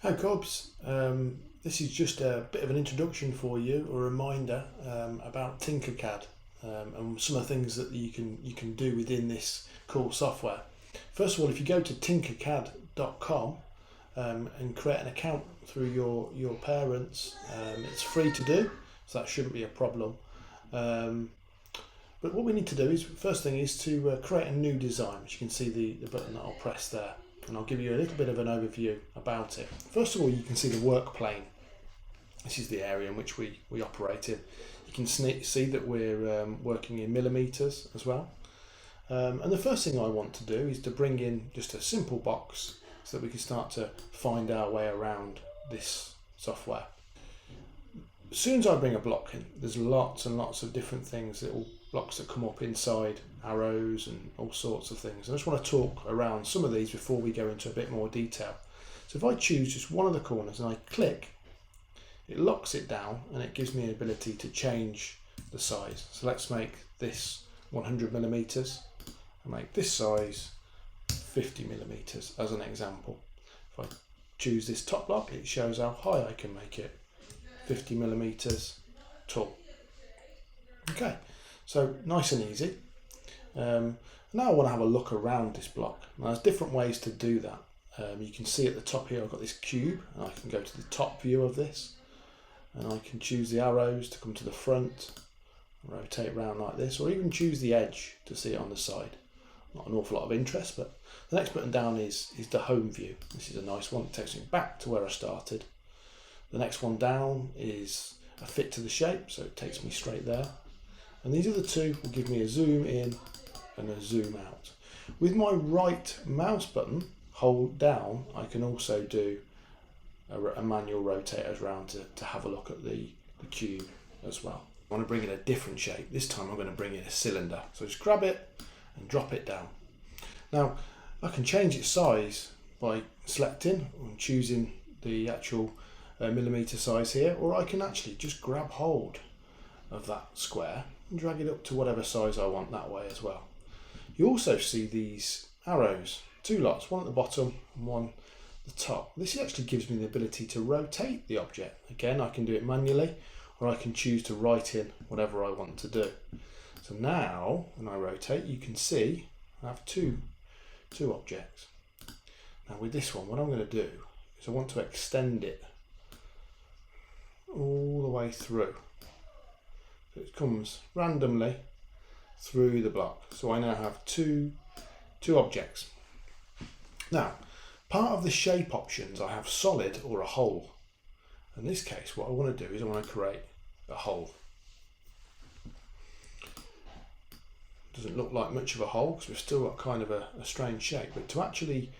Hi Cobbs, this is just a bit of an introduction for you, a reminder about TinkerCAD and some of the things that you can do within this cool software. First of all, if you go to TinkerCAD.com and create an account through your parents, it's free to do, so that shouldn't be a problem. But what we need to do is, first thing is to create a new design. As you can see the button that I'll press there, and I'll give you a little bit of an overview about it. First of all, you can see the work plane. This is the area in which we operate in. You can see that we're working in millimeters as well. And the first thing I want to do is to bring in just a simple box so that we can start to find our way around this software. As soon as I bring a block in, there's lots and lots of different things, little blocks that come up inside, arrows and all sorts of things. I just want to talk around some of these before we go into a bit more detail. So if I choose just one of the corners and I click, it locks it down and it gives me the ability to change the size. So let's make this 100 millimeters and make this size 50 millimeters as an example. If I choose this top block, it shows how high I can make it, 50 millimeters tall. Okay, so nice and easy. Now I want to have a look around this block. Now there's different ways to do that. You can see at the top here I've got this cube, and I can go to the top view of this, and I can choose the arrows to come to the front, rotate around like this, or even choose the edge to see it on the side. Not an awful lot of interest, but the next button down is the home view. This is a nice one, it takes me back to where I started. The next one down is a fit to the shape, so it takes me straight there. And these other two will give me a zoom in and a zoom out. With my right mouse button, hold down, I can also do a manual rotators around to have a look at the cube as well. I want to bring in a different shape. This time I'm going to bring in a cylinder. So just grab it and drop it down. Now I can change its size by selecting and choosing the actual millimeter size here, or I can actually just grab hold of that square and drag it up to whatever size I want that way as well. You also see these arrows, two lots, one at the bottom and one at the top. This actually gives me the ability to rotate the object. Again, I can do it manually, or I can choose to write in whatever I want to do. So now when I rotate, you can see I have two objects. Now with this one, what I'm going to do is I want to extend it all the way through. So it comes randomly through the block. So I now have two objects. Now, part of the shape options, I have solid or a hole. In this case, what I want to do is I want to create a hole. Doesn't look like much of a hole because we've still got kind of a strange shape, but to actually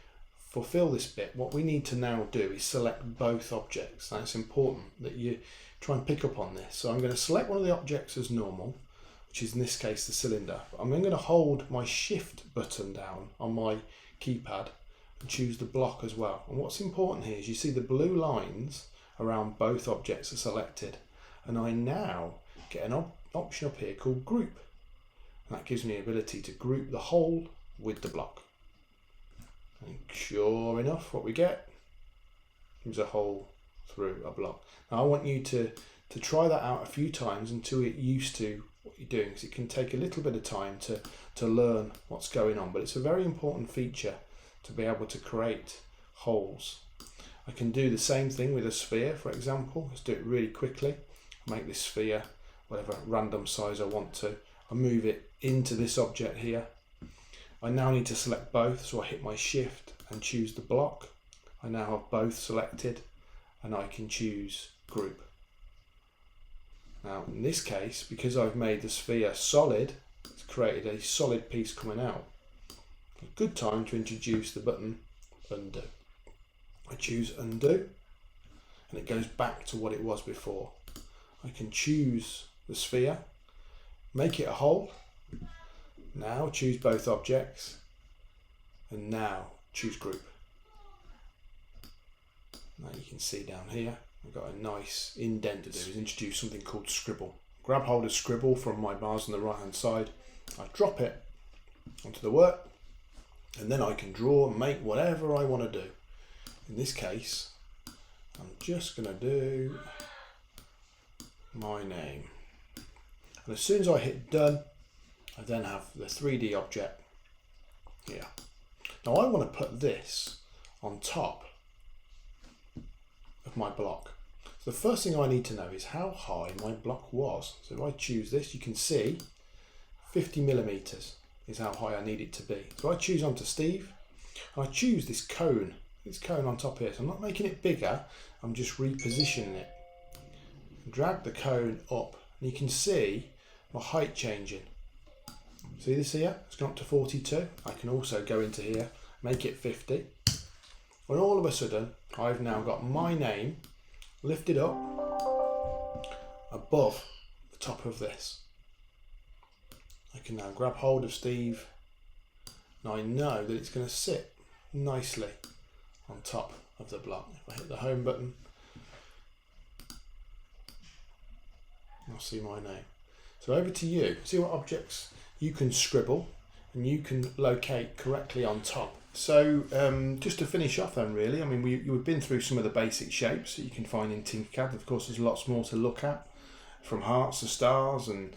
fulfill this bit, what we need to now do is select both objects. Now it's important that you try and pick up on this. So I'm going to select one of the objects as normal, which is in this case the cylinder. But I'm then going to hold my shift button down on my keypad and choose the block as well. And what's important here is you see the blue lines around both objects are selected, and I now get an option up here called group. And that gives me the ability to group the hole with the block. And sure enough, what we get is a hole through a block. Now I want you to try that out a few times until you're used to what you're doing, because it can take a little bit of time to learn what's going on, but it's a very important feature to be able to create holes. I can do the same thing with a sphere, for example. Let's do it really quickly. Make this sphere whatever random size I want to. I move it into this object here. I now need to select both, so I hit my shift and choose the block. I now have both selected and I can choose group. Now in this case, because I've made the sphere solid, it's created a solid piece coming out. A good time to introduce the button undo. I choose undo and it goes back to what it was before. I can choose the sphere, make it a hole. Now choose both objects and now choose group. Now you can see down here I've got a nice indent to do, is introduce something called scribble. Grab hold of scribble from my bars on the right hand side, I drop it onto the work, and then I can draw and make whatever I want to do. In this case I'm just going to do my name. And as soon as I hit done, I then have the 3D object here. Now I want to put this on top of my block. So the first thing I need to know is how high my block was. So if I choose this, you can see 50 millimeters is how high I need it to be. So I choose onto Steve, and I choose this cone on top here. So I'm not making it bigger, I'm just repositioning it. Drag the cone up, and you can see my height changing. See this here? It's gone up to 42. I can also go into here, make it 50. When all of a sudden, I've now got my name lifted up above the top of this. I can now grab hold of Steve, and I know that it's going to sit nicely on top of the block. If I hit the home button, I'll see my name. So over to you. See what objects you can scribble and you can locate correctly on top. So just to finish off then really, I mean we've been through some of the basic shapes that you can find in TinkerCAD. Of course there's lots more to look at, from hearts to stars and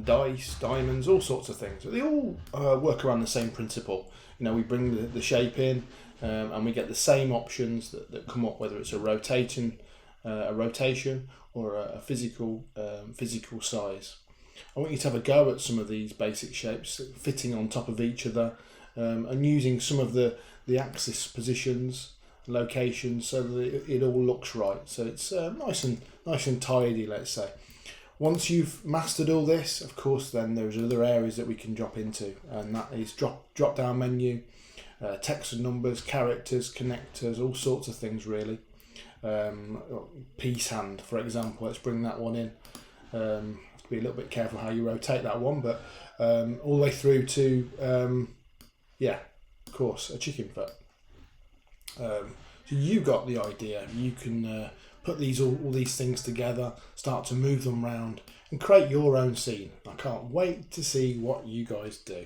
dice, diamonds, all sorts of things. But they all work around the same principle. You know, we bring the shape in and we get the same options that come up, whether it's a rotation or a physical size. I want you to have a go at some of these basic shapes, fitting on top of each other, and using some of the axis positions, locations, so that it all looks right. So it's nice and tidy, let's say. Once you've mastered all this, of course, then there's other areas that we can drop into, and that is drop down menu, text and numbers, characters, connectors, all sorts of things really. Peace hand, for example, let's bring that one in. Have to be a little bit careful how you rotate that one, but all the way through to yeah, of course, a chicken foot. So you got the idea. You can put all these things together, start to move them around, and create your own scene. I can't wait to see what you guys do.